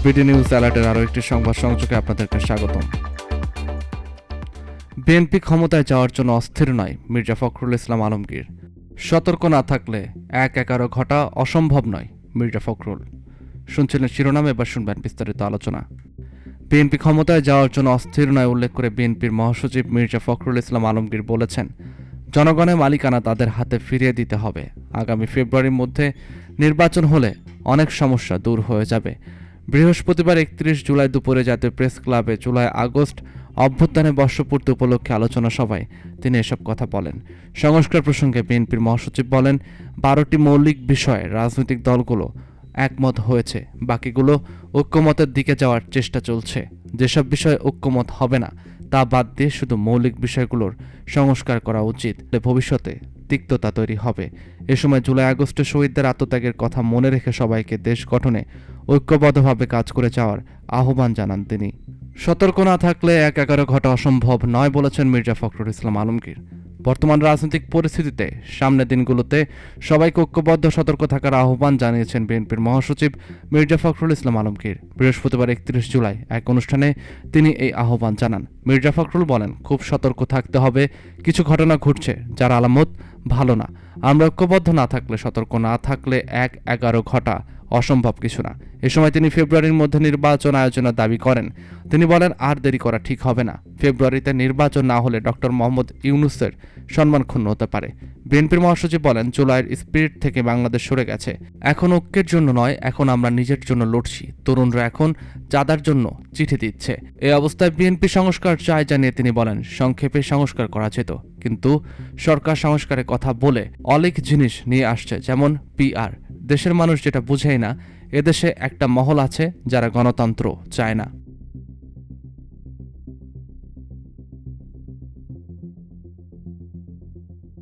BD news অ্যালার্টের আরও একটি সংবাদ সংযোগে আপনাদেরকে স্বাগতম। বিএনপি ক্ষমতায় যাওয়ার জন্য অস্থির নয়, মির্জা ফখরুল ইসলাম আলমগীর। সতর্ক না থাকলে ১-১১ ঘটা অসম্ভব নয়, মির্জা ফখরুল। শুনছিলেন শিরোনাম, এবার শুনবেন বিস্তারিত আলোচনা। বিএনপি ক্ষমতায় যাওয়ার জন্য অস্থির নয় উল্লেখ করে বিএনপির মহাসচিব মির্জা ফখরুল ইসলাম আলমগীর বলেছেন, জনগণের মালিকানা তাদের হাতে ফিরিয়ে দিতে হবে। আগামী ফেব্রুয়ারির মধ্যে নির্বাচন হলে অনেক সমস্যা দূর হয়ে যাবে। বৃহস্পতিবার ৩১ জুলাই দুপুরে জাতীয় প্রেস ক্লাবে জুলাই-আগস্ট অভ্যুত্থানের বর্ষপূর্তি উপলক্ষে আলোচনা সভায় তিনি এসব কথা বলেন। সংস্কার প্রসঙ্গে বিএনপির মহাসচিব বলেন, ১২টি মৌলিক বিষয়ে রাজনৈতিক দলগুলো একমত হয়েছে, বাকিগুলো ঐক্যমতের দিকে যাওয়ার চেষ্টা চলছে। যেসব বিষয়ে ঐক্যমত হবে না তা বাদ দিয়ে শুধু মৌলিক বিষয়গুলোর সংস্কার করা উচিত, ভবিষ্যতে তিক্ততা তৈরি হবে। এ সময় জুলাই-আগস্টে শহীদদের আত্মত্যাগের কথা মনে রেখে সবাইকে দেশ গঠনে ঐক্যবদ্ধভাবে কাজ করে যাওয়ার আহ্বান জানান তিনি। সতর্ক না থাকলে ১-১১ ঘটা অসম্ভব নয় বলেছেন মির্জা ফখরুল ইসলাম আলমগীর। বর্তমান রাজনৈতিক পরিস্থিতিতে সামনের দিনগুলোতে সবাইকে ঐক্যবদ্ধ সতর্ক থাকার আহ্বান জানিয়েছেন বিএনপির মহাসচিব মির্জা ফখরুল ইসলাম আলমগীর। বৃহস্পতিবার ৩১ জুলাই এক অনুষ্ঠানে তিনি এই আহ্বান জানান। মির্জা ফখরুল বলেন, খুব সতর্ক থাকতে হবে, কিছু ঘটনা ঘটছে যার আলামত ভালো না। আমরা ঐক্যবদ্ধ না থাকলে, সতর্ক না থাকলে ১-১১ ঘটা অসম্ভব কিছু না। এ সময় তিনি ফেব্রুয়ারির মধ্যে নির্বাচন আয়োজনের দাবি করেন। তিনি বলেন, আর দেরি করা ঠিক হবে না। ফেব্রুয়ারিতে নির্বাচন না হলে ডক্টর মোহাম্মদ ইউনূসের সম্মান ক্ষুণ্ণ হতে পারে। বিএনপির মহাসচিব বলেন, জুলাইয়ের স্পিরিট থেকে বাংলাদেশ সরে গেছে। এখন ঐক্যের জন্য নয়, এখন আমরা নিজের জন্য লড়ছি। তরুণরা এখন চাঁদার জন্য চিঠি দিচ্ছে। এই অবস্থায় বিএনপি সংস্কার চায় জানিয়ে তিনি বলেন, সংক্ষেপে সংস্কার করা যেত, কিন্তু সরকার সংস্কারের কথা বলে অনেক জিনিস নিয়ে আসছে, যেমন পিআর। দেশের মানুষ যেটা বুঝেই না, এদেশে একটা মহল আছে যারা গণতন্ত্র চায় না।